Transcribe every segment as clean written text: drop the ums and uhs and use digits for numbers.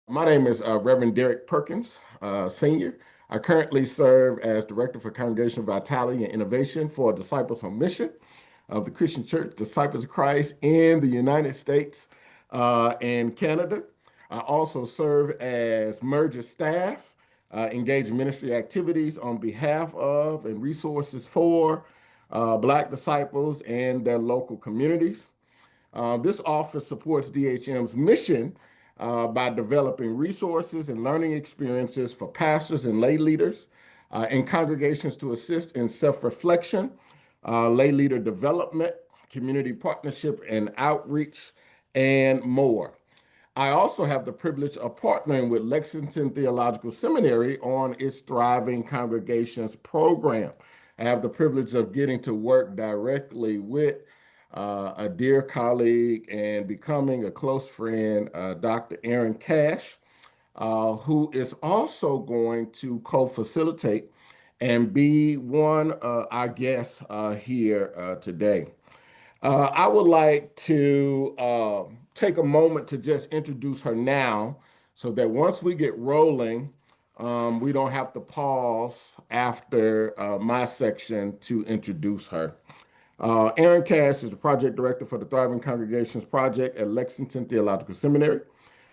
My name is Reverend Derrick Perkins, Senior. I currently serve as Director for Congregational Vitality and Innovation for Disciples on Mission of the Christian Church, Disciples of Christ in the United States and Canada. I also serve as merger staff, engage in ministry activities on behalf of and resources for Black disciples and their local communities. This office supports DHM's mission by developing resources and learning experiences for pastors and lay leaders and congregations to assist in self-reflection, lay leader development, community partnership and outreach, and more. I also have the privilege of partnering with Lexington Theological Seminary on its Thriving Congregations program. I have the privilege of getting to work directly with a dear colleague and becoming a close friend, Dr. Erin Cash, who is also going to co-facilitate and be one of our guests here today. I would like to take a moment to just introduce her now so that once we get rolling, we don't have to pause after my section to introduce her. Erin Cash is the project director for the Thriving Congregations Project at Lexington Theological Seminary.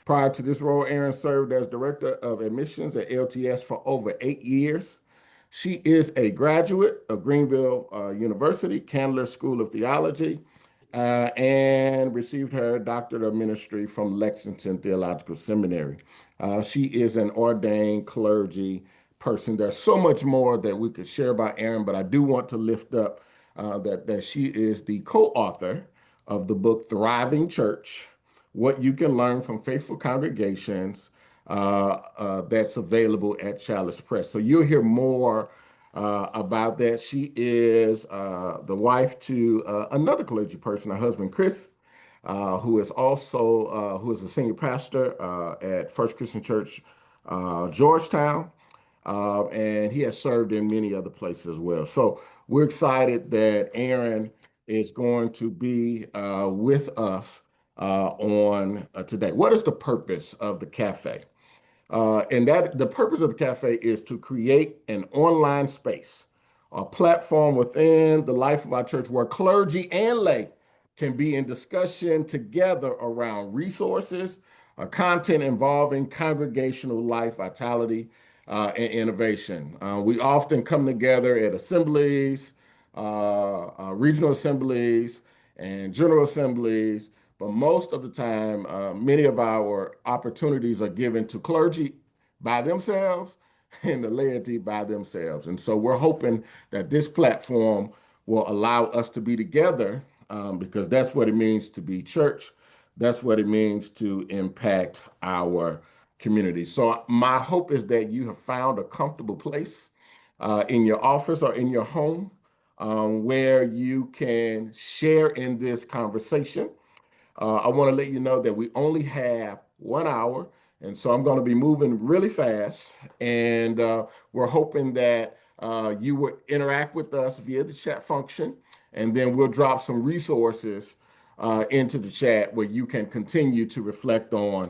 Prior to this role, Erin served as director of admissions at LTS for over 8 years. She is a graduate of Greenville University, Candler School of Theology, and received her doctorate of ministry from Lexington Theological Seminary. She is an ordained clergy person. There's so much more that we could share about Erin, but I do want to lift up that she is the co-author of the book Thriving Church, What You Can Learn from Faithful Congregations, that's available at Chalice Press. So you'll hear more about that. She is the wife to another clergy person, her husband, Chris, who is also who is a senior pastor at First Christian Church, Georgetown. And he has served in many other places as well. So we're excited that Erin is going to be with us on today. What is the purpose of the cafe? And that the purpose of the cafe is to create an online space, a platform within the life of our church where clergy and lay can be in discussion together around resources, content involving congregational life, vitality, and innovation. We often come together at assemblies, regional assemblies, and general assemblies, but most of the time, many of our opportunities are given to clergy by themselves and the laity by themselves. And so we're hoping that this platform will allow us to be together because that's what it means to be church. That's what it means to impact our community. So my hope is that you have found a comfortable place in your office or in your home where you can share in this conversation. I want to let you know that we only have 1 hour, and so I'm going to be moving really fast. And we're hoping that you would interact with us via the chat function, and then we'll drop some resources into the chat where you can continue to reflect on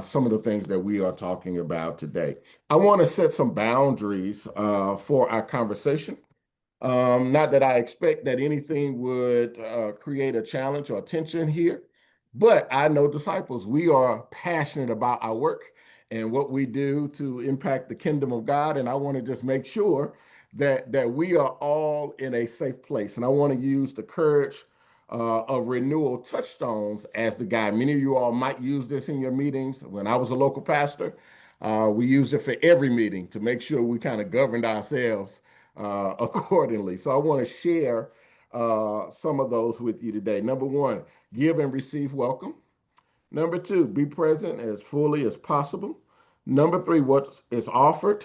some of the things that we are talking about today. I want to set some boundaries for our conversation. Not that I expect that anything would create a challenge or tension here, but I know disciples, we are passionate about our work and what we do to impact the kingdom of God. And I want to just make sure that we are all in a safe place. And I want to use the courage of renewal touchstones as the guide. Many of you all might use this in your meetings. When I was a local pastor, we used it for every meeting to make sure we kind of governed ourselves accordingly. So I want to share some of those with you today. Number one, give and receive welcome. Number two, be present as fully as possible. Number three, what is offered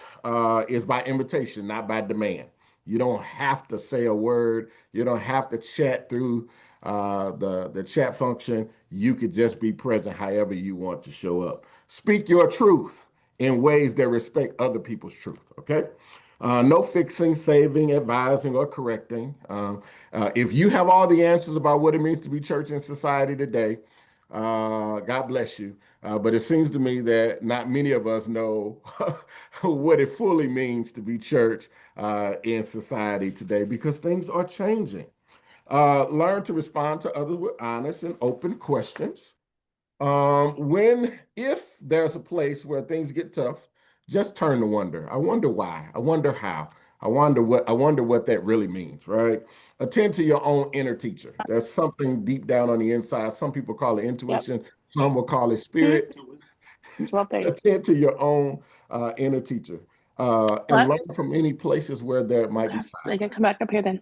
is by invitation, not by demand. You don't have to say a word. You don't have to chat through the chat function. You could just be present however you want to show up. Speak your truth in ways that respect other people's truth, okay? No fixing, saving, advising, or correcting. If you have all the answers about what it means to be church in society today, God bless you. But it seems to me that not many of us know what it fully means to be church in society today because things are changing. Learn to respond to others with honest and open questions. If there's a place where things get tough, just turn to wonder. I wonder why. I wonder how. I wonder what that really means, right? Attend to your own inner teacher. There's something deep down on the inside. Some people call it Yep. intuition, some will call it spirit. 12:30. Attend to your own inner teacher. And learn from any places where there might be silence. They can come back up here then.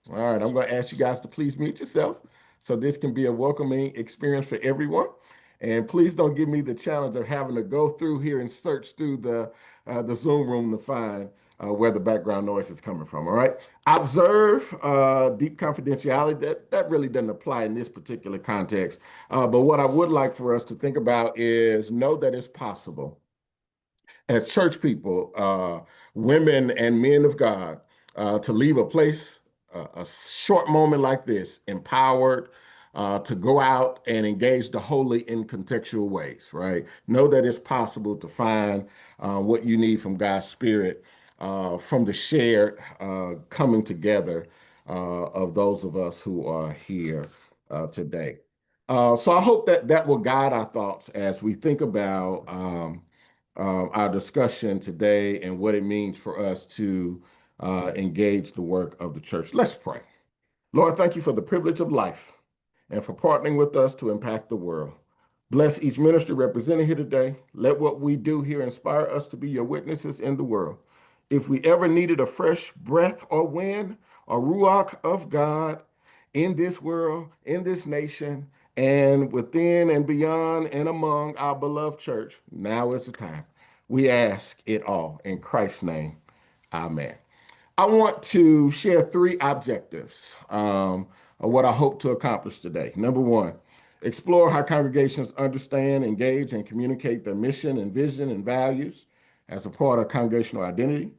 All right, I'm going to ask you guys to please mute yourself so this can be a welcoming experience for everyone. And please don't give me the challenge of having to go through here and search through the Zoom room to find where the background noise is coming from. All right. Observe deep confidentiality. That really doesn't apply in this particular context. But what I would like for us to think about is know that it's possible as church people, women and men of God, to leave a place, a short moment like this, empowered to go out and engage the holy in contextual ways, right? Know that it's possible to find what you need from God's Spirit, from the shared coming together of those of us who are here today. So I hope that that will guide our thoughts as we think about our discussion today and what it means for us to engage the work of the church. Let's pray. Lord, thank you for the privilege of life and for partnering with us to impact the world. Bless each ministry represented here today. Let what we do here inspire us to be your witnesses in the world. If we ever needed a fresh breath or wind or ruach of God in this world, in this nation, and within and beyond and among our beloved church, now is the time. We ask it all in Christ's name. Amen. I want to share three objectives of what I hope to accomplish today. Number one, explore how congregations understand, engage, and communicate their mission and vision and values as a part of congregational identity.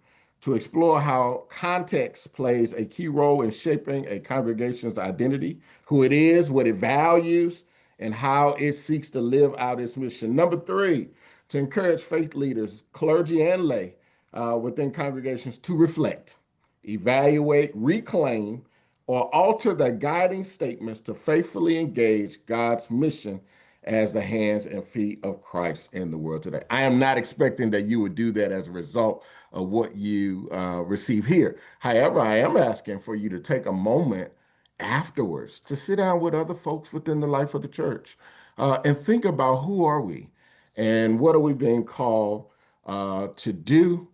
To explore how context plays a key role in shaping a congregation's identity, who it is, what it values, and how it seeks to live out its mission. Number three, to encourage faith leaders, clergy and lay within congregations to reflect, evaluate, reclaim, or alter their guiding statements to faithfully engage God's mission as the hands and feet of Christ in the world today. I am not expecting that you would do that as a result of what you receive here. However, I am asking for you to take a moment afterwards to sit down with other folks within the life of the church and think about who are we and what are we being called to do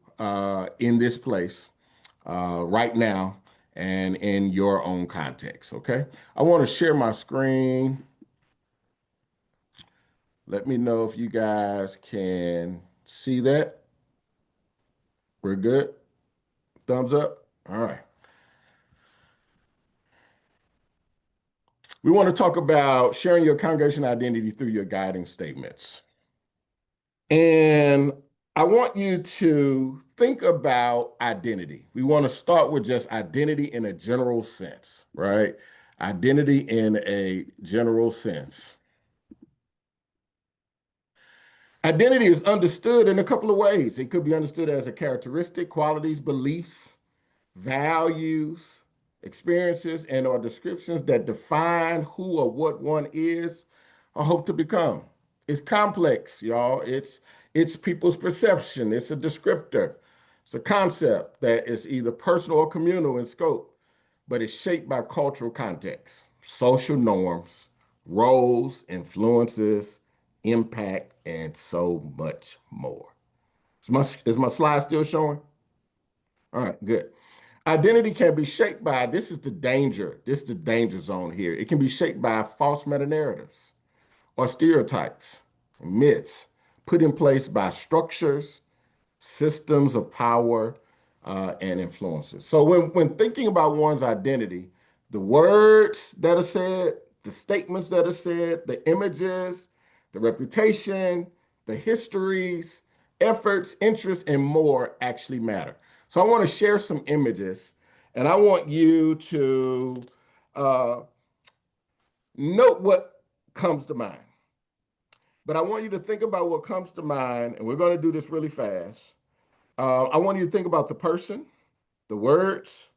in this place right now and in your own context, okay? I want to share my screen. Let me know if you guys can see that. We're good? Thumbs up? All right. We want to talk about sharing your congregation identity through your guiding statements. And I want you to think about identity. We want to start with just identity in a general sense, right? Identity in a general sense. Identity is understood in a couple of ways. It could be understood as a characteristic, qualities, beliefs, values, experiences, and or descriptions that define who or what one is or hope to become. It's complex, y'all. It's people's perception. It's a descriptor. It's a concept that is either personal or communal in scope, but it's shaped by cultural context, social norms, roles, influences, impact, and so much more. Is my slide still showing? All right, good. Identity can be shaped by, this is the danger. This is the danger zone here. It can be shaped by false meta-narratives or stereotypes, myths put in place by structures, systems of power, and influences. So when thinking about one's identity, the words that are said, the statements that are said, the images, the reputation, the histories, efforts, interests, and more actually matter. So I want to share some images, and I want you to note what comes to mind. but I want you to think about what comes to mind, and we're going to do this really fast. I want you to think about the person, the words,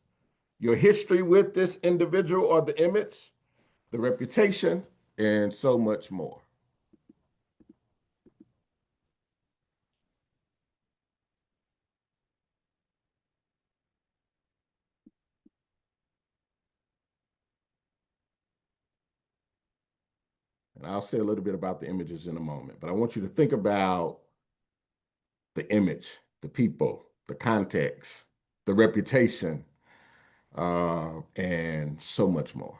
your history with this individual or the image, the reputation, and so much more. And I'll say a little bit about the images in a moment, but I want you to think about the image, the people, the context, the reputation, and so much more.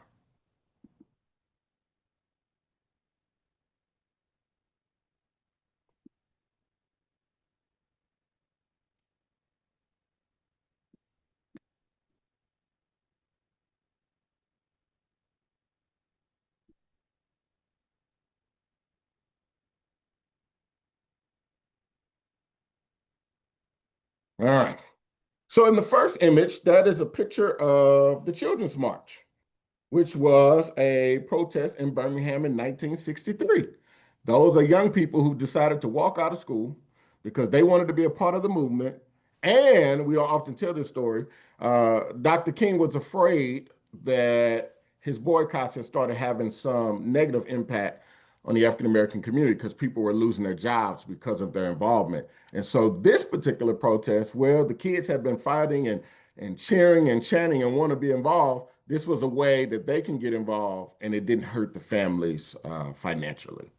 All right. So in the first image, that is a picture of the Children's March, which was a protest in Birmingham in 1963. Those are young people who decided to walk out of school because they wanted to be a part of the movement. And we don't often tell this story. Dr. King was afraid that his boycotts had started having some negative impact on the African American community because people were losing their jobs because of their involvement. And so this particular protest, where the kids had been fighting and cheering and chanting and want to be involved, this was a way that they can get involved and it didn't hurt the families financially.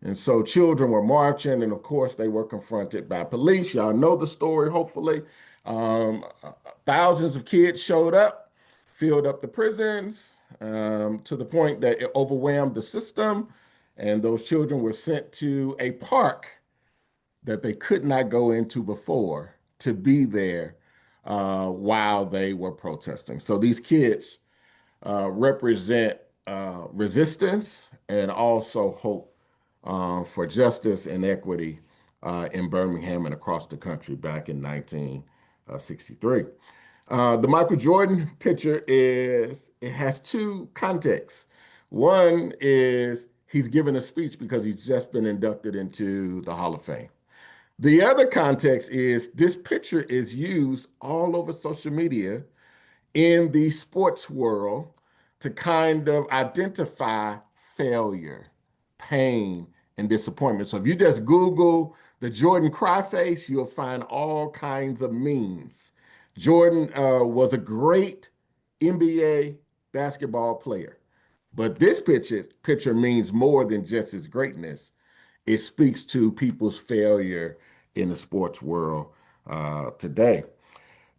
And so children were marching, and of course, they were confronted by police. Y'all know the story, hopefully. Um, Thousands of kids showed up, filled up the prisons to the point that it overwhelmed the system. And those children were sent to a park that they could not go into before to be there while they were protesting. So these kids represent resistance and also hope for justice and equity in Birmingham and across the country back in 1963. The Michael Jordan picture it has two contexts. One is he's giving a speech because he's just been inducted into the Hall of Fame. The other context is this picture is used all over social media in the sports world to kind of identify failure, pain, and disappointment. So if you just Google the Jordan cry face, you'll find all kinds of memes. Jordan was a great NBA basketball player, but this picture means more than just his greatness. It speaks to people's failure in the sports world today.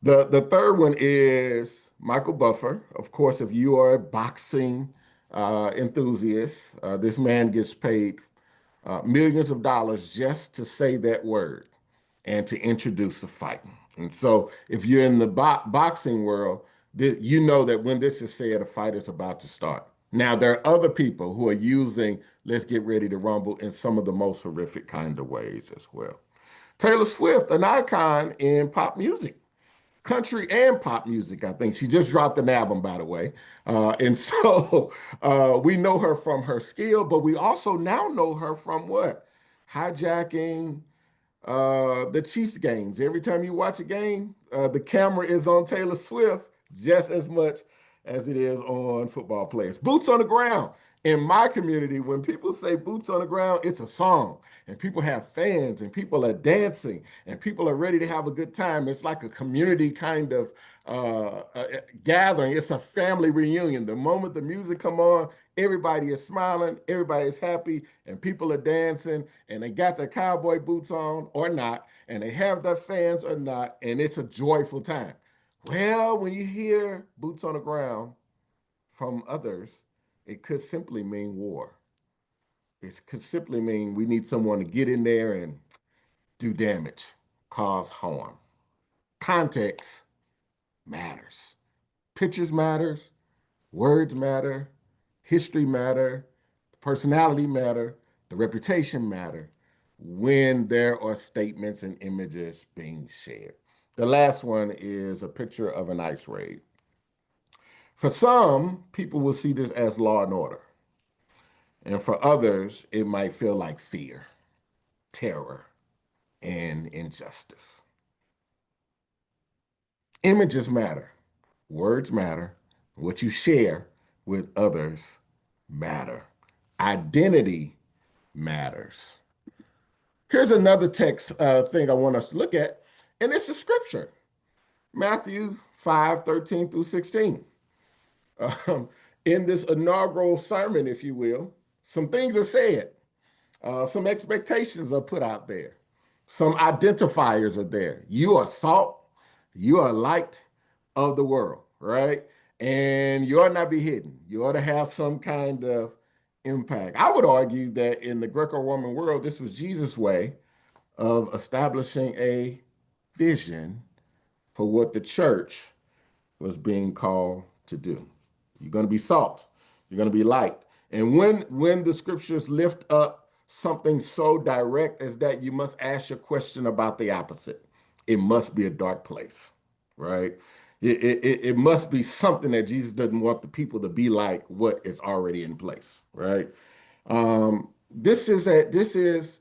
The third one is Michael Buffer. Of course, if you are a boxing enthusiast, this man gets paid millions of dollars just to say that word and to introduce a fight. And so, if you're in the boxing world, you know that when this is said, a fight is about to start. Now, there are other people who are using "Let's get ready to rumble" in some of the most horrific kind of ways as well. Taylor Swift, an icon in pop music, country and pop music, I think. She just dropped an album, by the way. And so we know her from her skill, but we also now know her from what? Hijacking the Chiefs games. Every time you watch a game, the camera is on Taylor Swift just as much as it is on football players. Boots on the ground. In my community, when people say boots on the ground, it's a song. And people have fans and people are dancing and people are ready to have a good time. It's like a community kind of gathering. It's a family reunion. The moment the music come on, everybody is smiling, everybody is happy, and people are dancing, and they got their cowboy boots on or not, and they have their fans or not, and it's a joyful time. Well, when you hear boots on the ground from others, it could simply mean war. It could simply mean we need someone to get in there and do damage, cause harm. Context matters. Pictures matters, words matter, history matter, personality matter, the reputation matter when there are statements and images being shared. The last one is a picture of an ice raid. For some, people will see this as law and order. And for others, it might feel like fear, terror, and injustice. Images matter. Words matter. What you share with others matter. Identity matters. Here's another text thing I want us to look at, and it's a scripture. Matthew 5:13 through 16. Um, in this inaugural sermon, if you will, some things are said. Some expectations are put out there. Some identifiers are there. You are salt. You are light of the world, right? And you ought not be hidden. You ought to have some kind of impact. I would argue that in the Greco-Roman world, this was Jesus' way of establishing a vision for what the church was being called to do. You're going to be salt. You're going to be light. And when the scriptures lift up something so direct as that, you must ask your question about the opposite. It must be a dark place, right? It must be something that Jesus doesn't want the people to be like what is already in place, right? This is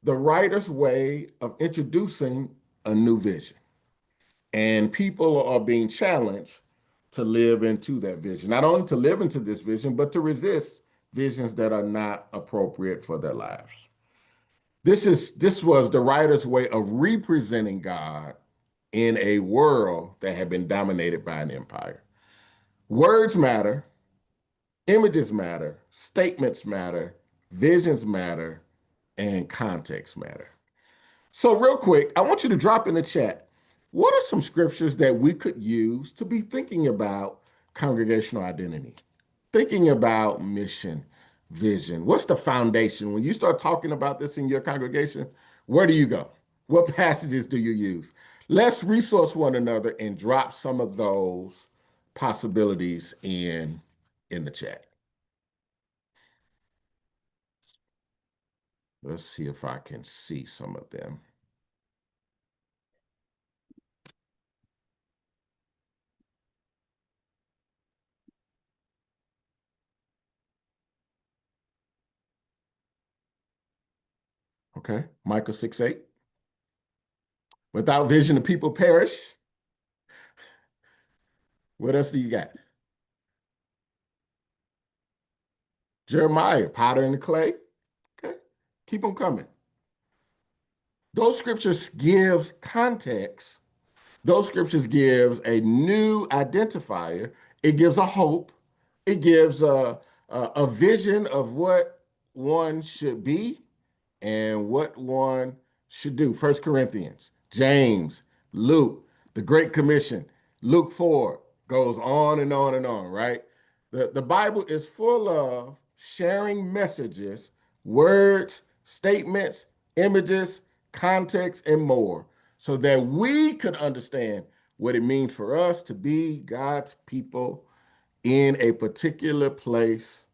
the writer's way of introducing a new vision. And people are being challenged to live into that vision. Not only to live into this vision, but to resist visions that are not appropriate for their lives. This was the writer's way of representing God in a world that had been dominated by an empire. Words matter, images matter, statements matter, visions matter, and context matter. So, real quick, I want you to drop in the chat. What are some scriptures that we could use to be thinking about congregational identity, thinking about mission, vision? What's the foundation? When you start talking about this in your congregation, where do you go? What passages do you use? Let's resource one another and drop some of those possibilities in the chat. Let's see if I can see some of them. Okay, Micah 6:8. Without vision, the people perish. What else do you got? Jeremiah, potter and the clay. Okay, keep them coming. Those scriptures gives context. Those scriptures gives a new identifier. It gives a hope. It gives a vision of what one should be and what one should do. First Corinthians, James, Luke, the Great Commission, Luke 4 goes on and on and on, right? The Bible is full of sharing messages, words, statements, images, context, and more, so that we could understand what it means for us to be God's people in a particular place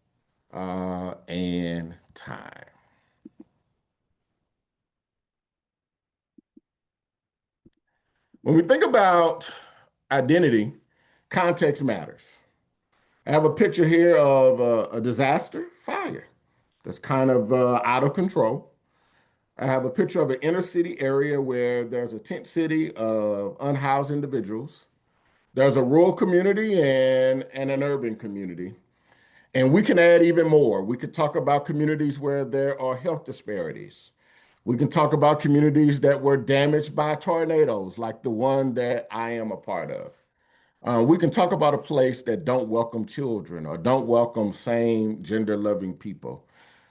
and time. When we think about identity, context matters. I have a picture here of a disaster, fire, that's kind of out of control. I have a picture of an inner city area where there's a tent city of unhoused individuals. There's a rural community and an urban community. And we can add even more. We could talk about communities where there are health disparities. We can talk about communities that were damaged by tornadoes, like the one that I am a part of. We can talk about a place that don't welcome children or don't welcome same gender loving people.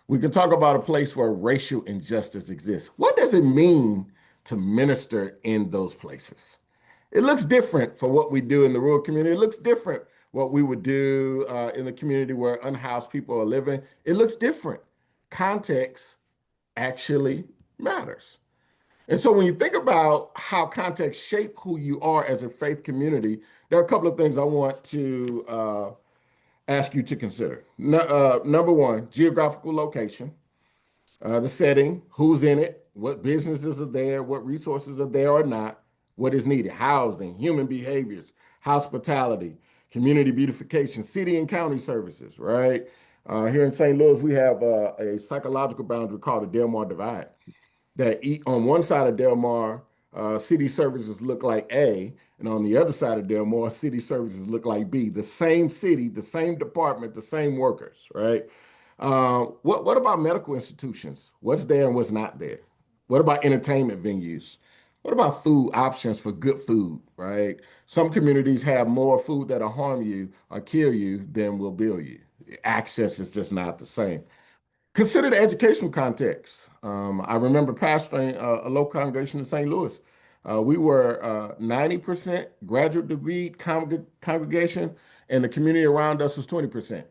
We can talk about a place where racial injustice exists. What does it mean to minister in those places? It looks different for what we do in the rural community. It looks different what we would do in the community where unhoused people are living. It looks different. Context actually matters. And so when you think about how context shape who you are as a faith community, there are a couple of things I want to ask you to consider. Number one, geographical location, the setting, who's in it, what businesses are there, what resources are there or not, what is needed, housing, human behaviors, hospitality, community beautification, city and county services, right? Here in St. Louis, we have a psychological boundary called the Del Mar Divide. On one side of Del Mar, city services look like A, and on the other side of Del Mar, city services look like B. The same city, the same department, the same workers, right? What about medical institutions? What's there and what's not there? What about entertainment venues? What about food options for good food, right? Some communities have more food that'll harm you or kill you than will build you. Access is just not the same. Consider the educational context. I remember pastoring a local congregation in St. Louis. We were 90% graduate degree congregation, and the community around us was 20%.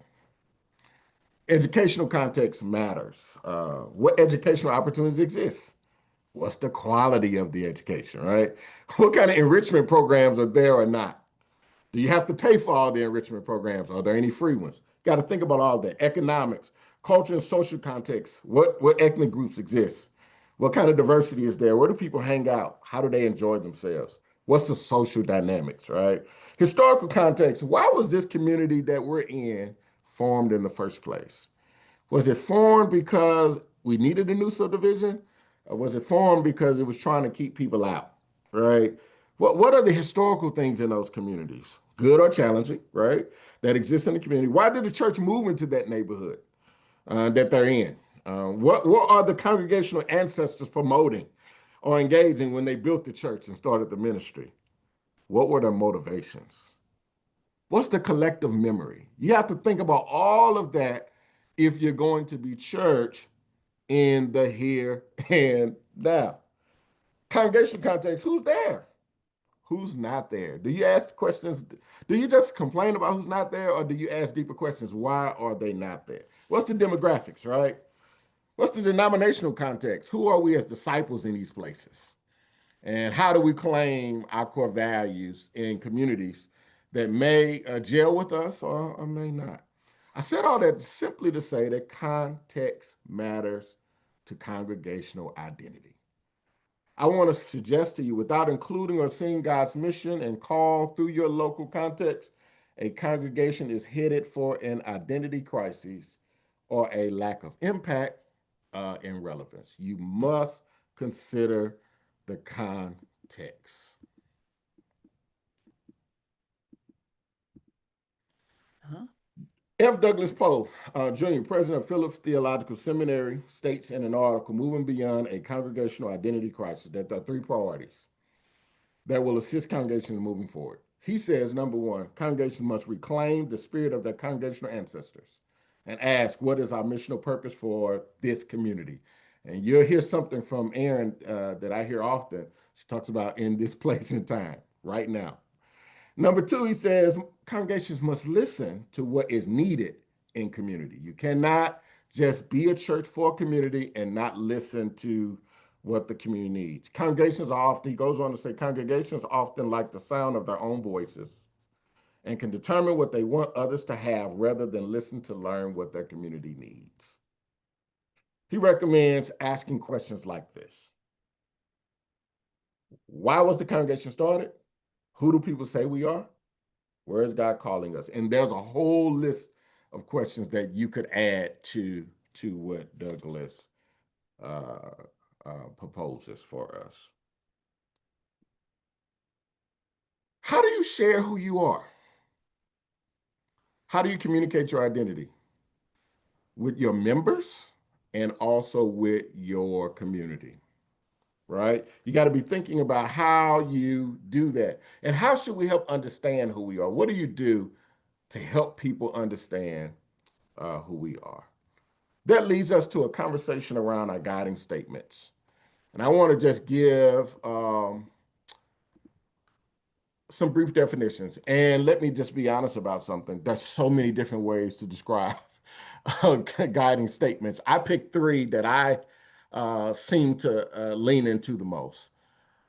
Educational context matters. What educational opportunities exist? What's the quality of the education, right? What kind of enrichment programs are there or not? Do you have to pay for all the enrichment programs? Are there any free ones? Got to think about all that. Economics, culture and social context. What ethnic groups exist? What kind of diversity is there? Where do people hang out? How do they enjoy themselves? What's the social dynamics, right? Historical context. Why was this community that we're in formed in the first place? Was it formed because we needed a new subdivision? Or was it formed because it was trying to keep people out, right? What are the historical things in those communities, good or challenging, right, that exist in the community? Why did the church move into that neighborhood that they're in? What are the congregational ancestors promoting or engaging when they built the church and started the ministry? What were their motivations? What's the collective memory? You have to think about all of that if you're going to be church in the here and now. Congregational context, who's there? Who's not there? Do you ask questions? Do you just complain about who's not there, or do you ask deeper questions? Why are they not there? What's the demographics, right? What's the denominational context? Who are we as disciples in these places? And how do we claim our core values in communities that may gel with us or may not? I said all that simply to say that context matters to congregational identity. I want to suggest to you, without including or seeing God's mission and call through your local context, a congregation is headed for an identity crisis or a lack of impact and relevance. You must consider the context. Huh? F. Douglas Poe, Jr., president of Phillips Theological Seminary, states in an article, Moving Beyond a Congregational Identity Crisis, that there are three priorities that will assist congregations moving forward. He says, number one, congregations must reclaim the spirit of their congregational ancestors and ask, what is our missional purpose for this community? And you'll hear something from Erin that I hear often. She talks about in this place and time, right now. Number two, he says congregations must listen to what is needed in community. You cannot just be a church for a community and not listen to what the community needs. Congregations are often, he goes on to say, congregations often like the sound of their own voices and can determine what they want others to have rather than listen to learn what their community needs. He recommends asking questions like this. Why was the congregation started? Who do people say we are? Where is God calling us? And there's a whole list of questions that you could add to what Douglas uh, proposes for us. How do you share who you are? How do you communicate your identity? With your members and also with your community, right? You got to be thinking about how you do that. And how should we help understand who we are? What do you do to help people understand who we are? That leads us to a conversation around our guiding statements. And I want to just give some brief definitions. And let me just be honest about something. There's so many different ways to describe guiding statements. I picked three that I seem to lean into the most.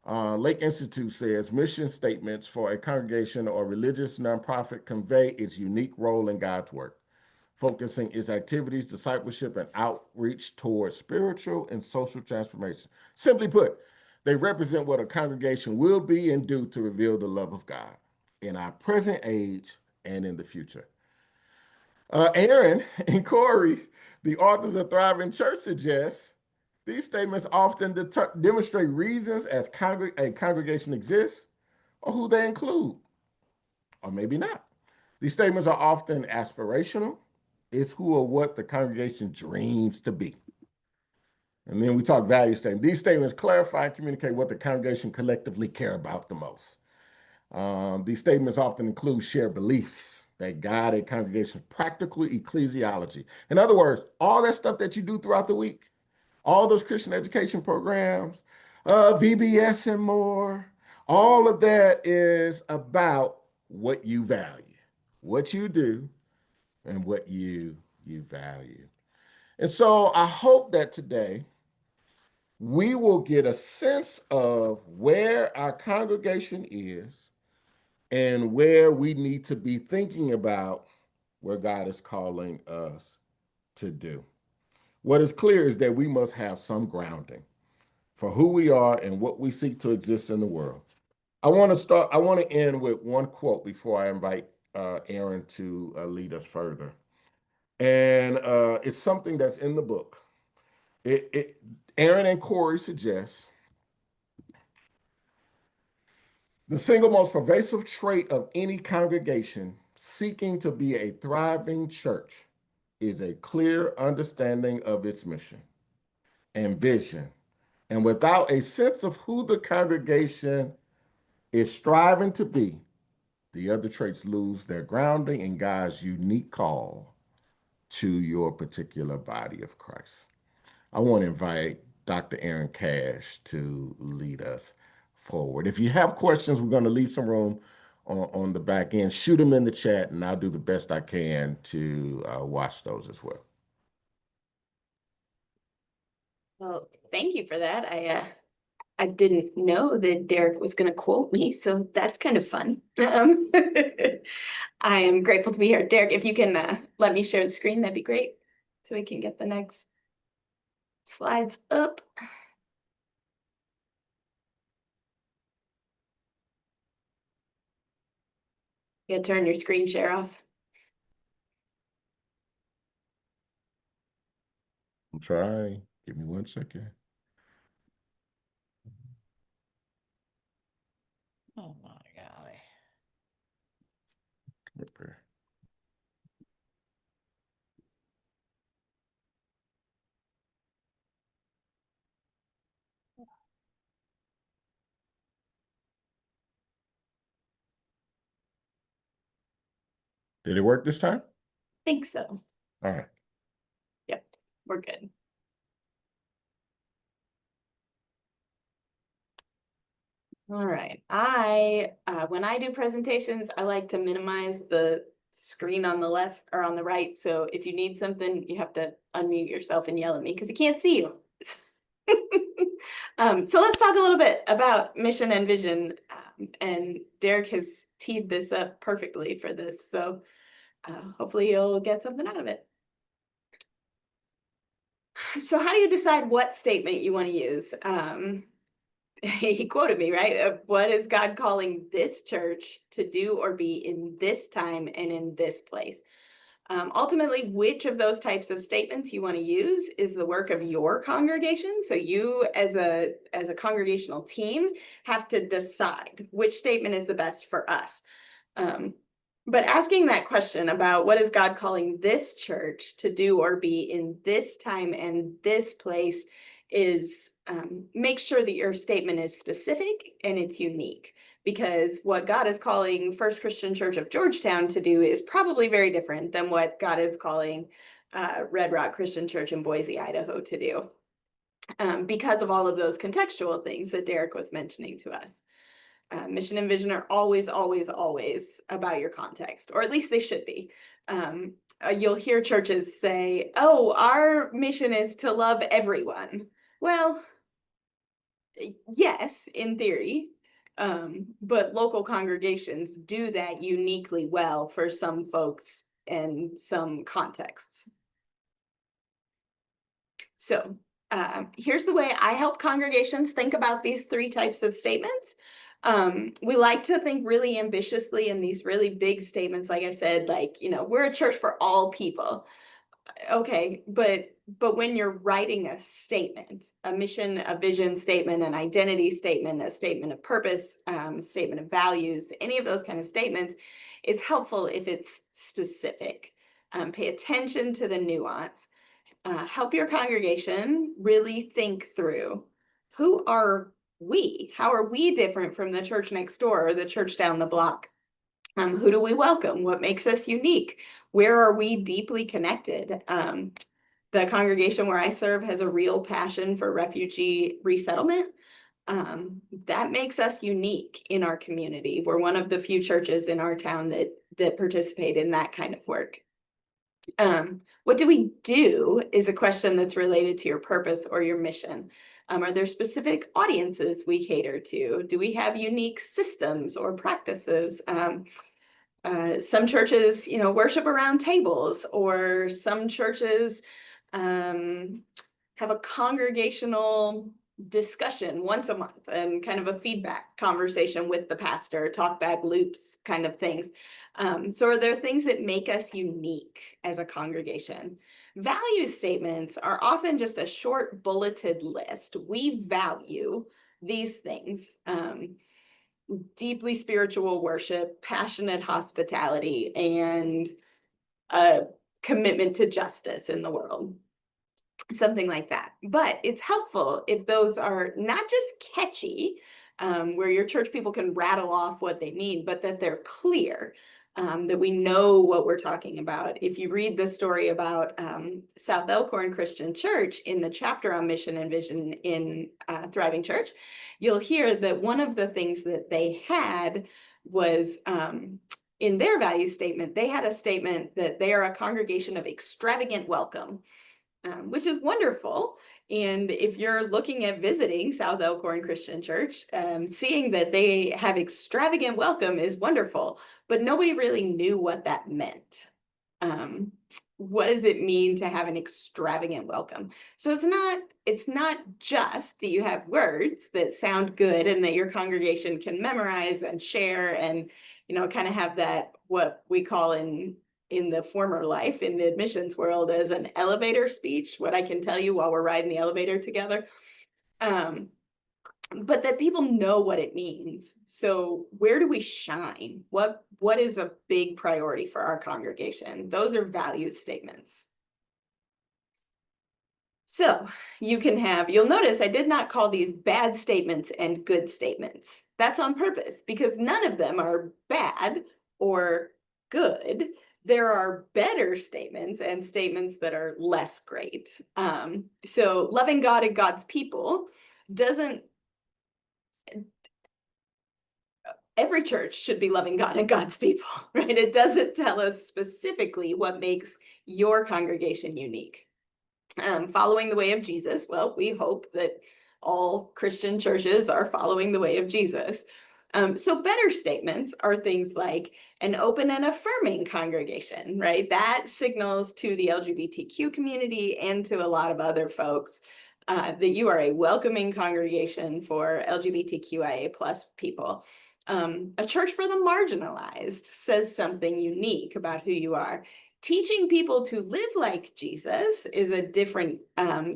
Lake Institute says mission statements for a congregation or religious nonprofit convey its unique role in God's work, focusing its activities, discipleship, and outreach towards spiritual and social transformation. Simply put, they represent what a congregation will be and do to reveal the love of God in our present age and in the future. Erin and Corey, the authors of Thriving Church, suggest these statements often demonstrate reasons as a congregation exists or who they include, or maybe not. These statements are often aspirational. It's who or what the congregation dreams to be. And then we talk value statements. These statements clarify and communicate what the congregation collectively care about the most. These statements often include shared beliefs that guide a congregation's practical ecclesiology. In other words, all that stuff that you do throughout the week, all those Christian education programs, VBS and more, all of that is about what you value, what you do, and what you value. And so I hope that today we will get a sense of where our congregation is and where we need to be thinking about where God is calling us to do. What is clear is that we must have some grounding for who we are and what we seek to exist in the world. I want to end with one quote before I invite Erin to lead us further. And it's something that's in the book. Erin and Corey suggest the single most pervasive trait of any congregation seeking to be a thriving church is a clear understanding of its mission and vision. And without a sense of who the congregation is striving to be, the other traits lose their grounding in God's unique call to your particular body of Christ. I want to invite Dr. Erin Cash to lead us forward. If you have questions, we're going to leave some room on the back end. Shoot them in the chat, and I'll do the best I can to watch those as well. Well, thank you for that. I didn't know that Derrick was going to quote me, so that's kind of fun. I am grateful to be here. Derrick, if you can let me share the screen, that'd be great, so we can get the next slides up. You gotta turn your screen share off. I'm trying. Give me 1 second. Oh my golly. Okay. Did it work this time? Think so. All right. Yep, we're good. All right. When I do presentations, I like to minimize the screen on the left or on the right. So if you need something, you have to unmute yourself and yell at me because I can't see you. So let's talk a little bit about mission and vision. And Derrick has teed this up perfectly for this. So hopefully you'll get something out of it. So how do you decide what statement you want to use? He quoted me, right? What is God calling this church to do or be in this time and in this place? Ultimately, which of those types of statements you want to use is the work of your congregation. So you as a congregational team have to decide which statement is the best for us. But asking that question about what is God calling this church to do or be in this time and this place is make sure that your statement is specific and it's unique, because what God is calling First Christian Church of Georgetown to do is probably very different than what God is calling Red Rock Christian Church in Boise, Idaho to do, because of all of those contextual things that Derrick was mentioning to us. Mission and vision are always, always, always about your context, or at least they should be. You'll hear churches say, oh, our mission is to love everyone. Well, yes, in theory, but local congregations do that uniquely well for some folks and some contexts. So Here's the way I help congregations think about these three types of statements. We like to think really ambitiously in these really big statements, like I said, like, we're a church for all people. Okay, but when you're writing a statement, a mission, a vision statement, an identity statement, a statement of purpose, a statement of values, any of those kind of statements, it's helpful if it's specific. Pay attention to the nuance. Help your congregation really think through, who are we? How are we different from the church next door or the church down the block? Who do we welcome? What makes us unique? Where are we deeply connected? The congregation where I serve has a real passion for refugee resettlement. That makes us unique in our community. We're one of the few churches in our town that participate in that kind of work. What do we do is a question that's related to your purpose or your mission. Are there specific audiences we cater to? Do we have unique systems or practices? Some churches, worship around tables, or some churches have a congregational discussion once a month and kind of a feedback conversation with the pastor, talk back loops kind of things. So are there things that make us unique as a congregation? Value statements are often just a short bulleted list. We value these things. Deeply spiritual worship, passionate hospitality, and a commitment to justice in the world. Something like that. But it's helpful if those are not just catchy, where your church people can rattle off what they mean, but that they're clear, that we know what we're talking about. If you read the story about South Elkhorn Christian Church in the chapter on mission and vision in Thriving Church, you'll hear that one of the things that they had was in their value statement, they had a statement that they are a congregation of extravagant welcome. Which is wonderful. And if you're looking at visiting South Elkhorn Christian Church, seeing that they have extravagant welcome is wonderful, but nobody really knew what that meant. What does it mean to have an extravagant welcome? So it's not just that you have words that sound good and that your congregation can memorize and share and, kind of have that, what we call in the former life in the admissions world as an elevator speech, what I can tell you while we're riding the elevator together. But that people know what it means. So where do we shine? What is a big priority for our congregation? Those are value statements. So you'll notice I did not call these bad statements and good statements. That's on purpose because none of them are bad or good. There are better statements and statements that are less great. So loving God and God's people every church should be loving God and God's people, right? It doesn't tell us specifically what makes your congregation unique. Following the way of Jesus, well, we hope that all Christian churches are following the way of Jesus. So better statements are things like an open and affirming congregation, right? That signals to the LGBTQ community and to a lot of other folks that you are a welcoming congregation for LGBTQIA+ people. A church for the marginalized says something unique about who you are. Teaching people to live like Jesus is a different,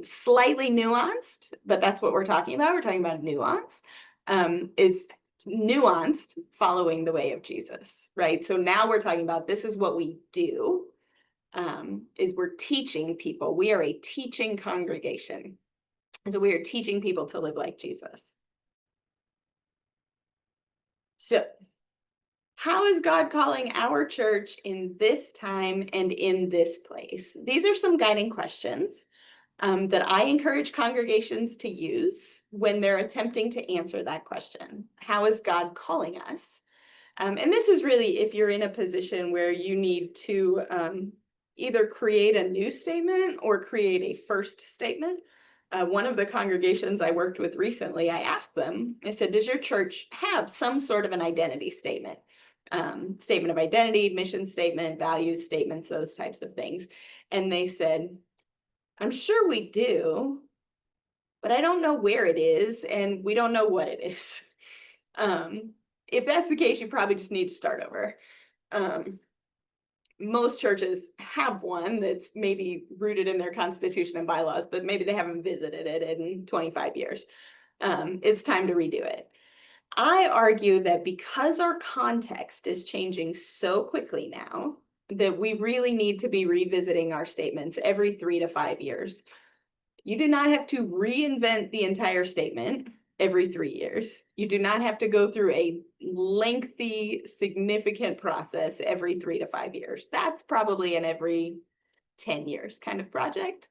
slightly nuanced, but that's what we're talking about. We're talking about nuance, is nuanced following the way of Jesus, right? So now we're talking about this is what we do, is we're teaching people. We are a teaching congregation. So we are teaching people to live like Jesus. So how is God calling our church in this time and in this place? These are some guiding questions that I encourage congregations to use when they're attempting to answer that question. How is God calling us? And this is really if you're in a position where you need to either create a new statement or create a first statement. One of the congregations I worked with recently, I asked them, I said, does your church have some sort of an identity statement? Statement of identity, mission statement, values statements, those types of things. And they said, I'm sure we do, but I don't know where it is, and we don't know what it is. If that's the case, you probably just need to start over. Most churches have one that's maybe rooted in their constitution and bylaws, but maybe they haven't visited it in 25 years. It's time to redo it. I argue that because our context is changing so quickly now, that we really need to be revisiting our statements every 3 to 5 years. You do not have to reinvent the entire statement every 3 years. You do not have to go through a lengthy, significant process every 3 to 5 years. That's probably an every 10 years kind of project.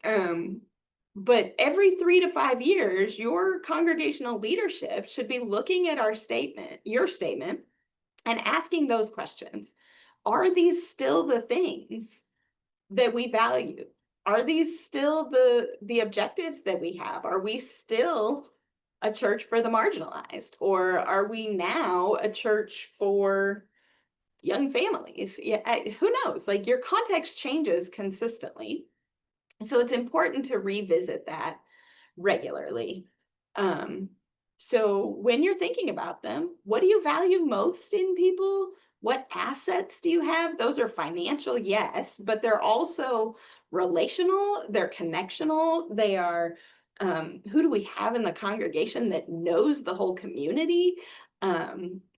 But every 3 to 5 years, your congregational leadership should be looking at our statement, your statement, and asking those questions. Are these still the things that we value? Are these still the objectives that we have? Are we still a church for the marginalized? Or are we now a church for young families? Yeah, who knows? Like, your context changes consistently. So it's important to revisit that regularly. So when you're thinking about them, what do you value most in people? What assets do you have? Those are financial, yes, but they're also relational, they're connectional, they are, who do we have in the congregation that knows the whole community?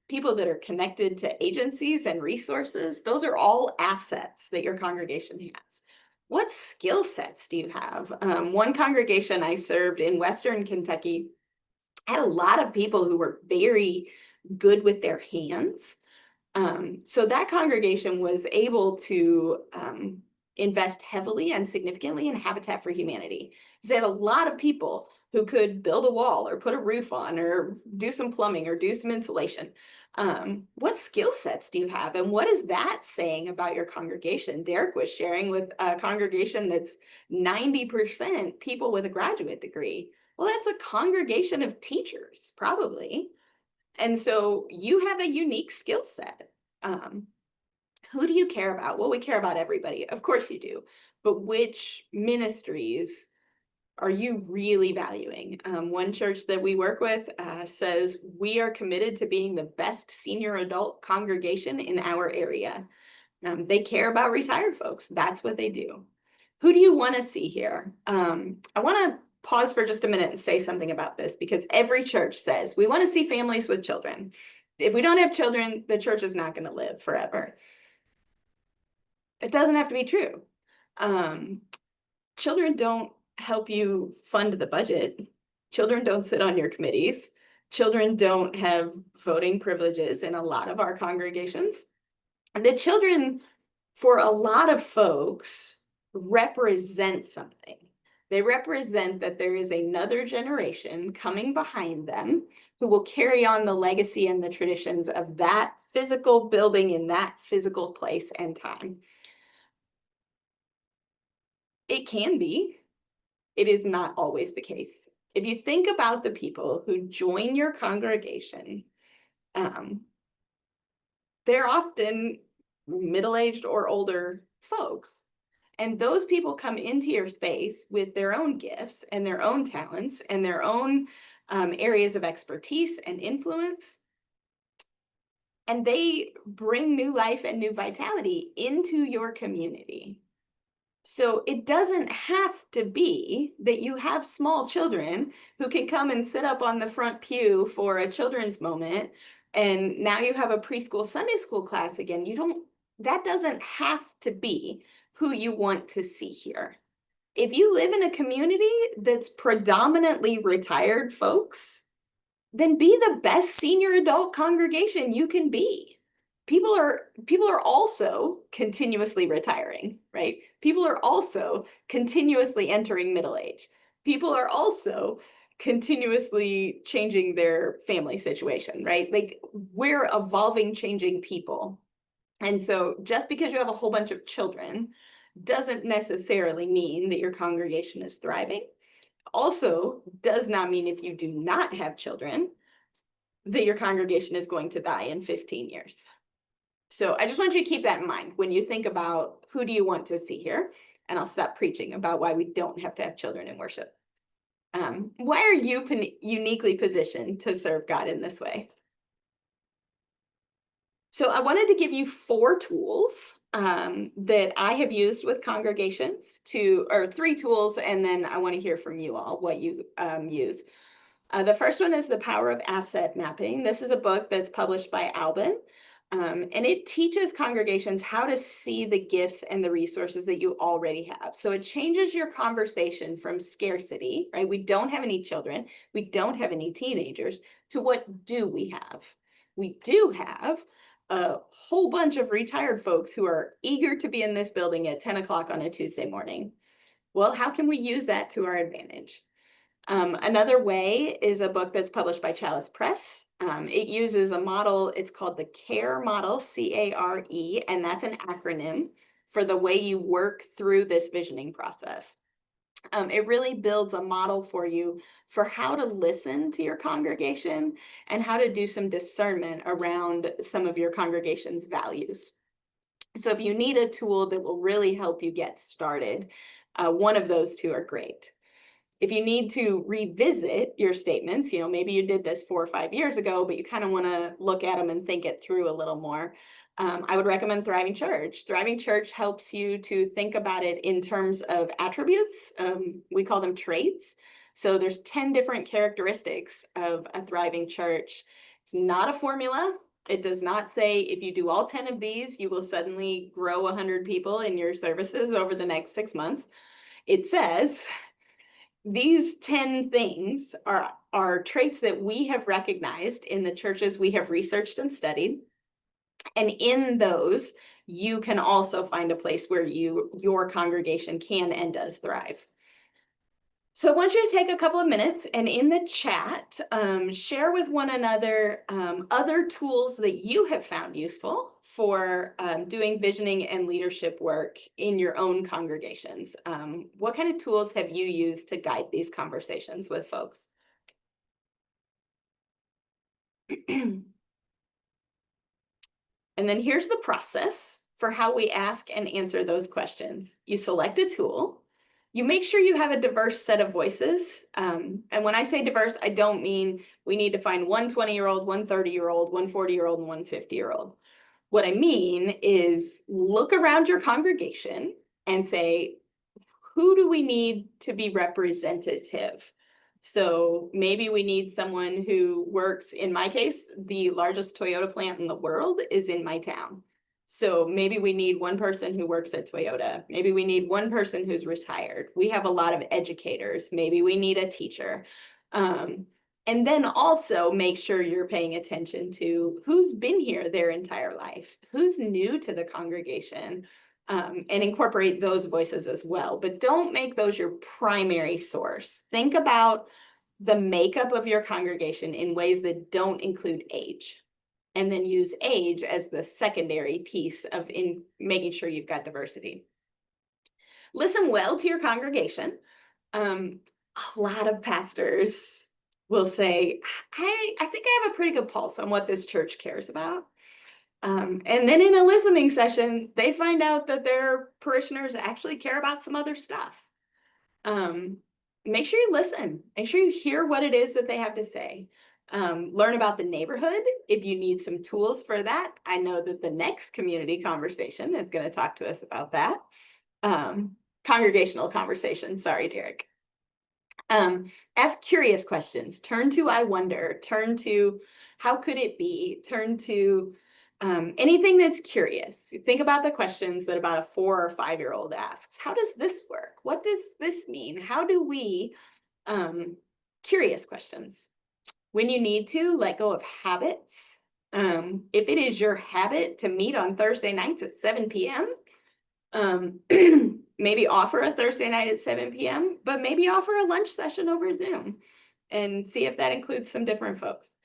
People that are connected to agencies and resources. Those are all assets that your congregation has. What skill sets do you have? One congregation I served in Western Kentucky had a lot of people who were very good with their hands. So that congregation was able to invest heavily and significantly in Habitat for Humanity. They had a lot of people who could build a wall or put a roof on or do some plumbing or do some insulation. What skill sets do you have? And what is that saying about your congregation? Derrick was sharing with a congregation that's 90% people with a graduate degree. Well, that's a congregation of teachers, probably. And so you have a unique skill set. Who do you care about? Well, we care about everybody. Of course you do. But which ministries are you really valuing? One church that we work with says we are committed to being the best senior adult congregation in our area. They care about retired folks. That's what they do. Who do you want to see here? I want to pause for just a minute and say something about this, because every church says we want to see families with children. If we don't have children, the church is not going to live forever. It doesn't have to be true. Children don't help you fund the budget. Children don't sit on your committees. Children don't have voting privileges in a lot of our congregations. And the children, for a lot of folks, represent something. They represent that there is another generation coming behind them who will carry on the legacy and the traditions of that physical building in that physical place and time. It can be. It is not always the case. If you think about the people who join your congregation, they're often middle-aged or older folks. And those people come into your space with their own gifts and their own talents and their own areas of expertise and influence. And they bring new life and new vitality into your community. So it doesn't have to be that you have small children who can come and sit up on the front pew for a children's moment, and now you have a preschool Sunday school class again. That doesn't have to be who you want to see here. If you live in a community that's predominantly retired folks, then be the best senior adult congregation you can be. People are also continuously retiring, right? People are also continuously entering middle age. People are also continuously changing their family situation, right? Like, we're evolving, changing people. And so just because you have a whole bunch of children doesn't necessarily mean that your congregation is thriving. Also does not mean if you do not have children that your congregation is going to die in 15 years. So I just want you to keep that in mind when you think about who do you want to see here, and I'll stop preaching about why we don't have to have children in worship. Why are you uniquely positioned to serve God in this way? So I wanted to give you 4 tools that I have used with congregations or 3 tools, and then I want to hear from you all what you use. The first one is The Power of Asset Mapping. This is a book that's published by Albin, and it teaches congregations how to see the gifts and the resources that you already have. So it changes your conversation from scarcity, right? We don't have any children, we don't have any teenagers, to what do we have? We do have a whole bunch of retired folks who are eager to be in this building at 10 o'clock on a Tuesday morning. Well, how can we use that to our advantage? Another way is a book that's published by Chalice Press. It uses a model, it's called the CARE model, C-A-R-E, and that's an acronym for the way you work through this visioning process. It really builds a model for you for how to listen to your congregation and how to do some discernment around some of your congregation's values. So if you need a tool that will really help you get started, one of those 2 are great. If you need to revisit your statements, maybe you did this 4 or 5 years ago, but you kind of want to look at them and think it through a little more, I would recommend Thriving Church. Thriving Church helps you to think about it in terms of attributes. We call them traits. So there's 10 different characteristics of a thriving church. It's not a formula. It does not say if you do all 10 of these, you will suddenly grow 100 people in your services over the next 6 months. It says these 10 things are traits that we have recognized in the churches we have researched and studied. And in those, you can also find a place where your congregation can and does thrive. So I want you to take a couple of minutes and in the chat, share with one another other tools that you have found useful for doing visioning and leadership work in your own congregations. What kind of tools have you used to guide these conversations with folks? And then here's the process for how we ask and answer those questions. You select a tool. You make sure you have a diverse set of voices. And when I say diverse, I don't mean we need to find one 20-year-old, one 30-year-old, one 40-year-old, and one 50-year-old. What I mean is look around your congregation and say, who do we need to be representative? So maybe we need someone who works, in my case, the largest Toyota plant in the world is in my town. So maybe we need one person who works at Toyota. Maybe we need one person who's retired. We have a lot of educators. Maybe we need a teacher. And then also make sure you're paying attention to who's been here their entire life, who's new to the congregation, and incorporate those voices as well. But don't make those your primary source. Think about the makeup of your congregation in ways that don't include age. And then use age as the secondary piece of making sure you've got diversity. Listen well to your congregation. A lot of pastors will say, I think I have a pretty good pulse on what this church cares about. And then in a listening session, they find out that their parishioners actually care about some other stuff. Make sure you listen. Make sure you hear what it is that they have to say. Learn about the neighborhood. If you need some tools for that, I know that the next community conversation is going to talk to us about that. Congregational conversation. Sorry, Derrick. Ask curious questions. Turn to I wonder. Turn to how could it be? Turn to anything that's curious. Think about the questions that about a 4 or 5-year-old asks. How does this work? What does this mean? How do we? Curious questions. When you need to, let go of habits. If it is your habit to meet on Thursday nights at 7 p.m., maybe offer a Thursday night at 7 p.m., but maybe offer a lunch session over Zoom and see if that includes some different folks.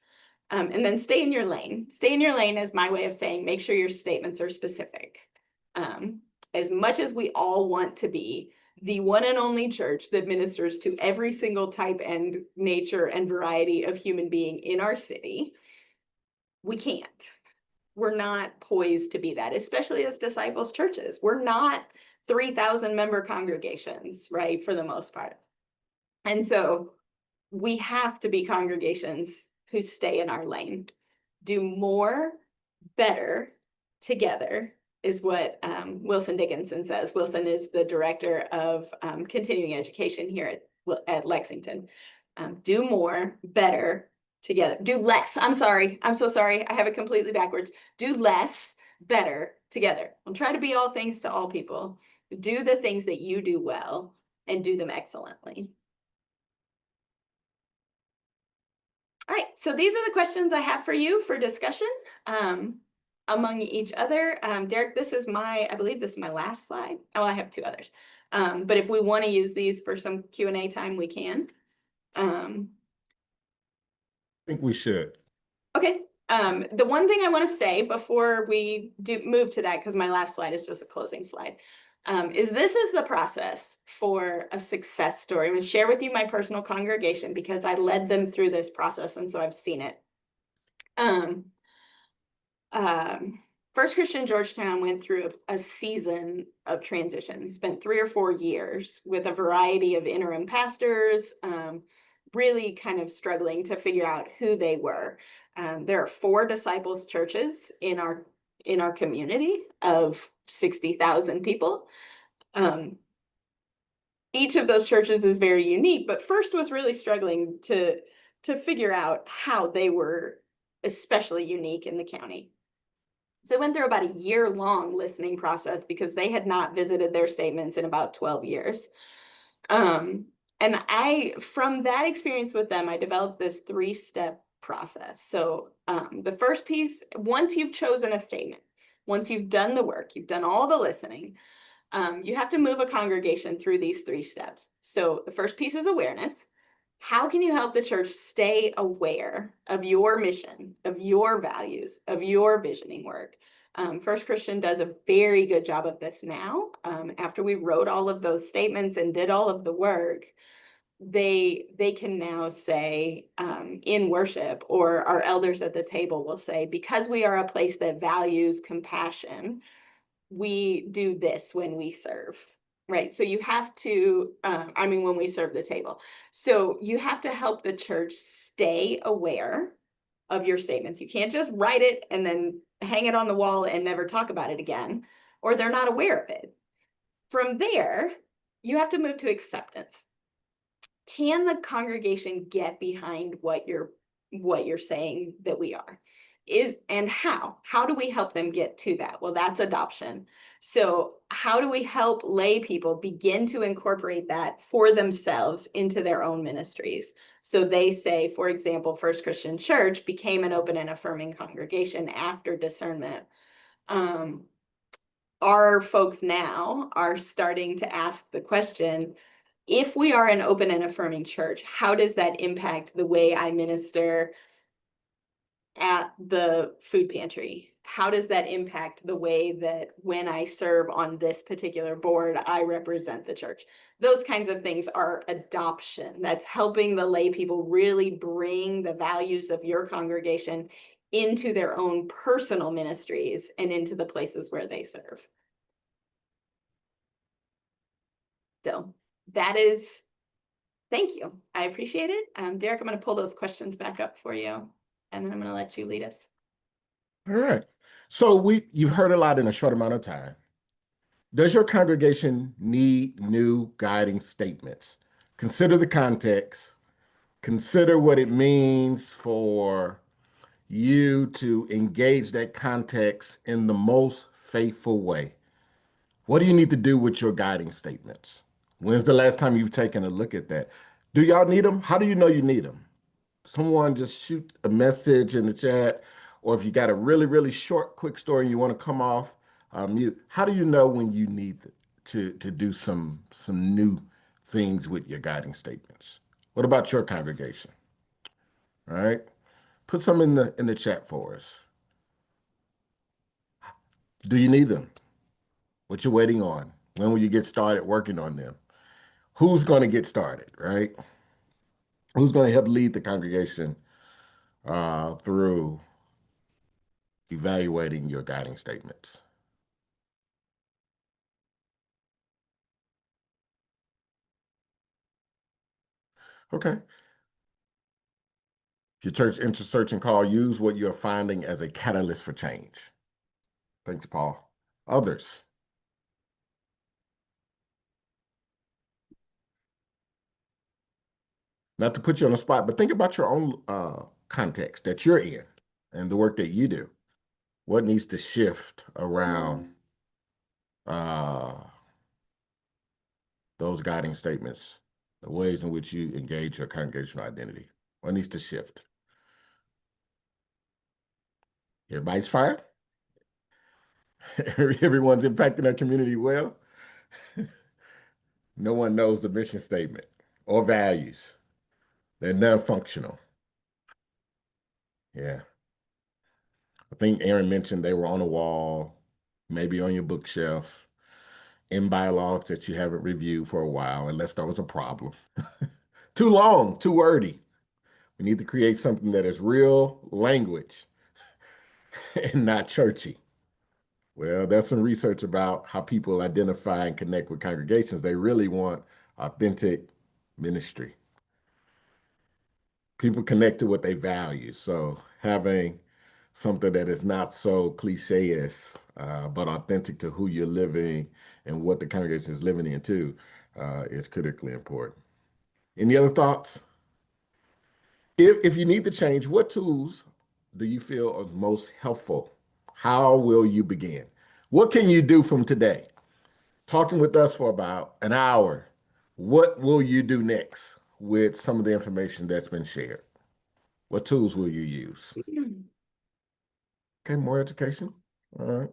And then stay in your lane. Stay in your lane is my way of saying make sure your statements are specific. As much as we all want to be the one and only church that ministers to every single type and nature and variety of human being in our city, we can't. We're not poised to be that, especially as disciples churches. We're not 3,000 member congregations, right, for the most part. And so we have to be congregations who stay in our lane. Do more, better, together is what Wilson Dickinson says. Wilson is the director of continuing education here at Lexington. Do more, better, together. Do less. I'm sorry. I'm so sorry. I have it completely backwards. Do less, better, together. Don't try to be all things to all people. Do the things that you do well and do them excellently. All right, so these are the questions I have for you for discussion among each other. Derrick, I believe this is my last slide. Oh, I have two others. But if we want to use these for some Q&A time, we can. I think we should. Okay. The one thing I want to say before we move to that, because my last slide is just a closing slide, is this is the process for a success story. I'm going to share with you my personal congregation because I led them through this process, and so I've seen it. First Christian Georgetown went through a season of transition. They spent 3 or 4 years with a variety of interim pastors, really kind of struggling to figure out who they were. There are 4 disciples churches in our community of 60,000 people. Each of those churches is very unique, but First was really struggling to figure out how they were especially unique in the county. So I went through about a year-long listening process because they had not visited their statements in about 12 years. And from that experience with them, I developed this 3-step process. So the first piece, once you've chosen a statement, once you've done the work, you've done all the listening, you have to move a congregation through these 3 steps. So the first piece is awareness. How can you help the church stay aware of your mission, of your values, of your visioning work? First Christian does a very good job of this now. After we wrote all of those statements and did all of the work, they can now say in worship, or our elders at the table will say, because we are a place that values compassion, we do this when we serve. Right. So you have to, when we serve the table. So you have to help the church stay aware of your statements. You can't just write it and then hang it on the wall and never talk about it again, or they're not aware of it. From there, you have to move to acceptance. Can the congregation get behind what you're saying that we are? And how do we help them get to that? Well, that's adoption. So how do we help lay people begin to incorporate that for themselves into their own ministries? So they say, for example, First Christian Church became an open and affirming congregation after discernment. Our folks now are starting to ask the question, if we are an open and affirming church, how does that impact the way I minister at the food pantry? How does that impact the way that when I serve on this particular board, I represent the church? Those kinds of things are adoption. That's helping the lay people really bring the values of your congregation into their own personal ministries and into the places where they serve. So that is, thank you. I appreciate it. Derrick, I'm going to pull those questions back up for you, and then I'm going to let you lead us. All right. So you've heard a lot in a short amount of time. Does your congregation need new guiding statements? Consider the context. Consider what it means for you to engage that context in the most faithful way. What do you need to do with your guiding statements? When's the last time you've taken a look at that? Do y'all need them? How do you know you need them? Someone just shoot a message in the chat, or if you got a really, really short, quick story and you want to come off mute, how do you know when you need to do some new things with your guiding statements? What about your congregation? All right, put some in the chat for us. Do you need them? What you waiting on? When will you get started working on them? Who's going to get started, right? Who's going to help lead the congregation through evaluating your guiding statements? Okay. Your church interest search and call, use what you're finding as a catalyst for change. Thanks, Paul. Others. Not to put you on the spot, but think about your own context that you're in and the work that you do. What needs to shift around those guiding statements, the ways in which you engage your congregational identity? What needs to shift? Everybody's fine? Everyone's impacting their community well? No one knows the mission statement or values. They're non-functional. Yeah. I think Erin mentioned they were on a wall, maybe on your bookshelf, in bylaws that you haven't reviewed for a while, unless there was a problem. Too long, too wordy. We need to create something that is real language and not churchy. Well, there's some research about how people identify and connect with congregations. They really want authentic ministry. People connect to what they value. So having something that is not so cliche-ish, but authentic to who you're living and what the congregation is living into is critically important. Any other thoughts? If you need to change, what tools do you feel are most helpful? How will you begin? What can you do from today? Talking with us for about an hour, what will you do next with some of the information that's been shared? What tools will you use? Okay, more education. All right.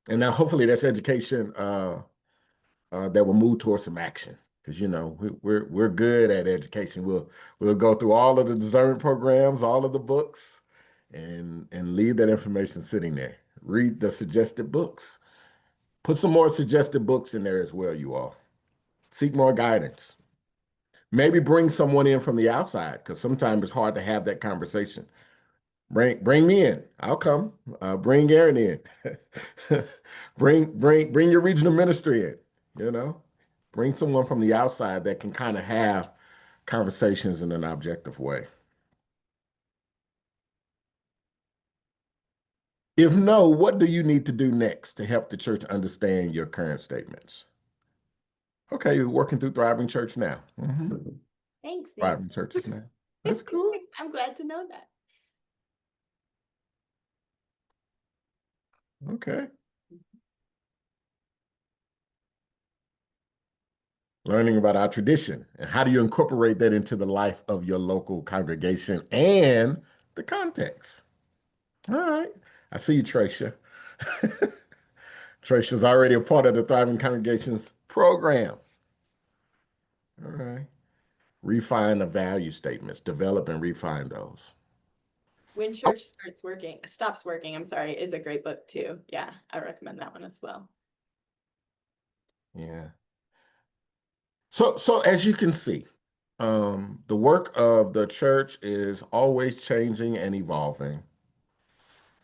And now hopefully that's education that will move towards some action. Because we're good at education. We'll go through all of the discernment programs, all of the books, and leave that information sitting there. Read the suggested books. Put some more suggested books in there as well, you all. Seek more guidance. Maybe bring someone in from the outside, because sometimes it's hard to have that conversation. Bring me in. I'll come. Bring Erin in. bring your regional ministry in. Bring someone from the outside that can kind of have conversations in an objective way. If no, what do you need to do next to help the church understand your current statements? Okay, you're working through Thriving Church now. Thanks, Thriving Churches now. That's cool. I'm glad to know that. Okay. Learning about our tradition and how do you incorporate that into the life of your local congregation and the context. All right. I see you, Tracia. Tracia's already a part of the Thriving Congregations program. All right. Refine the value statements, develop and refine those. When Church Stops Working, is a great book too. Yeah, I recommend that one as well. Yeah. So as you can see, the work of the church is always changing and evolving.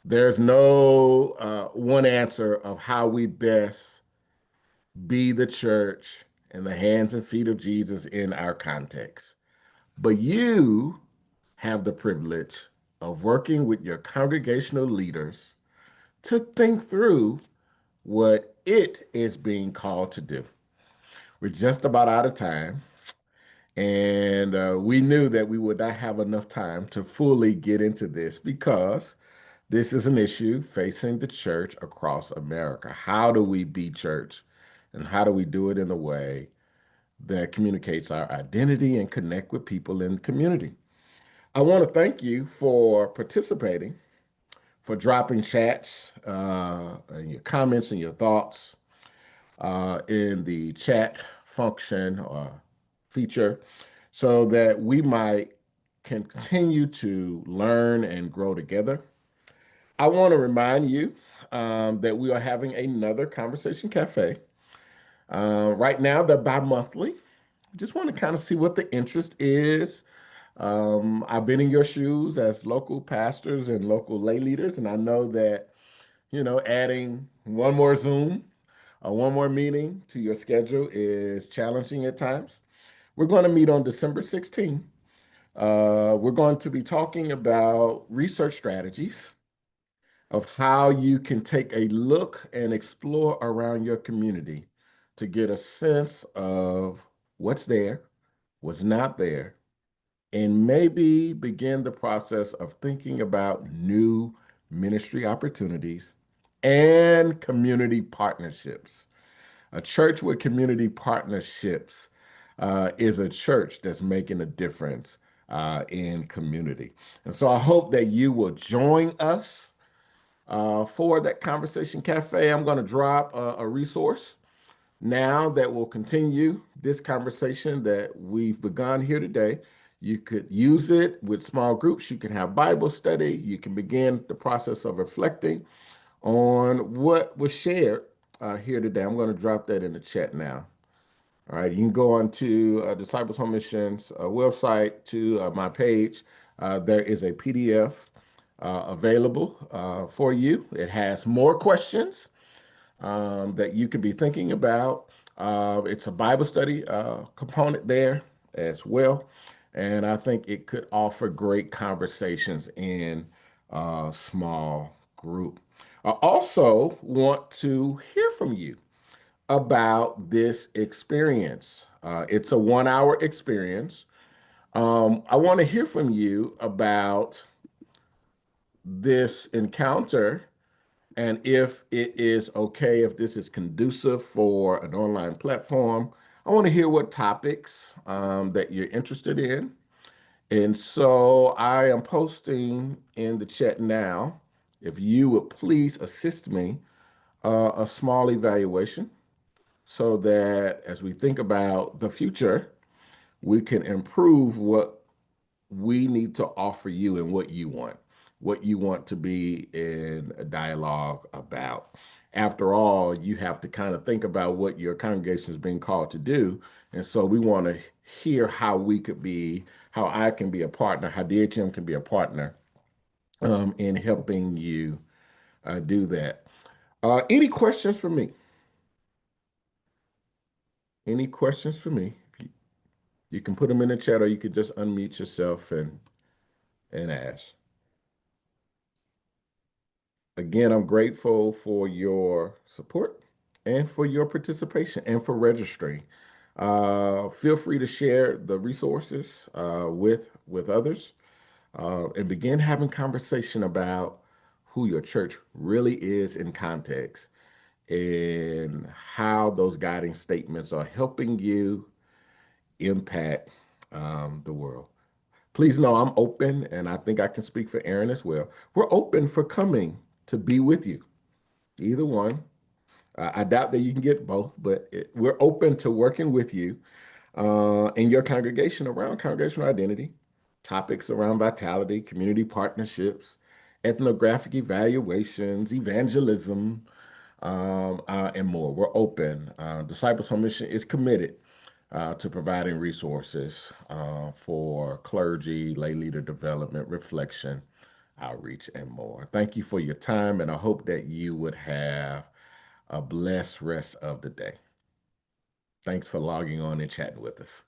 There's no one answer of how we best be the church in the hands and feet of Jesus in our context. But you have the privilege of working with your congregational leaders to think through what it is being called to do. We're just about out of time. And we knew that we would not have enough time to fully get into this because this is an issue facing the church across America. How do we be church? And how do we do it in a way that communicates our identity and connect with people in the community? I want to thank you for participating, for dropping chats and your comments and your thoughts in the chat function or feature so that we might continue to learn and grow together. I want to remind you that we are having another Conversation Cafe. Right now, they're bi-monthly. Just want to kind of see what the interest is. I've been in your shoes as local pastors and local lay leaders, and I know that, adding one more Zoom One more meeting to your schedule is challenging at times. We're going to meet on December 16th. We're going to be talking about research strategies of how you can take a look and explore around your community to get a sense of what's there, what's not there, and maybe begin the process of thinking about new ministry opportunities and community partnerships. A church with community partnerships is a church that's making a difference in community. And so I hope that you will join us for that Conversation Cafe. I'm going to drop a resource now that will continue this conversation that we've begun here today. You could use it with small groups. You can have Bible study. You can begin the process of reflecting on what was shared here today. I'm going to drop that in the chat now. All right, you can go on to Disciples Home Missions website to my page. There is a PDF available for you. It has more questions that you could be thinking about. It's a Bible study component there as well. And I think it could offer great conversations in a small group. I also want to hear from you about this experience. It's a 1 hour experience. I want to hear from you about this encounter and if it is okay, if this is conducive for an online platform. I want to hear what topics that you're interested in. And so I am posting in the chat now, if you would please assist me, a small evaluation so that as we think about the future, we can improve what we need to offer you and what you want to be in a dialogue about. After all, you have to kind of think about what your congregation is being called to do. And so we want to hear how we could be, how I can be a partner, how DHM can be a partner in helping you do that. Any questions for me? Any questions for me? You can put them in the chat or you could just unmute yourself and ask. Again, I'm grateful for your support and for your participation and for registering. Feel free to share the resources with others and begin having conversation about who your church really is in context and how those guiding statements are helping you impact the world. Please know I'm open, and I think I can speak for Erin as well. We're open for coming to be with you, either one. I doubt that you can get both, but we're open to working with you in your congregation around congregational identity, topics around vitality, community partnerships, ethnographic evaluations, evangelism, and more. We're open. Disciples Home Mission is committed to providing resources for clergy, lay leader development, reflection, outreach, and more. Thank you for your time, and I hope that you would have a blessed rest of the day. Thanks for logging on and chatting with us.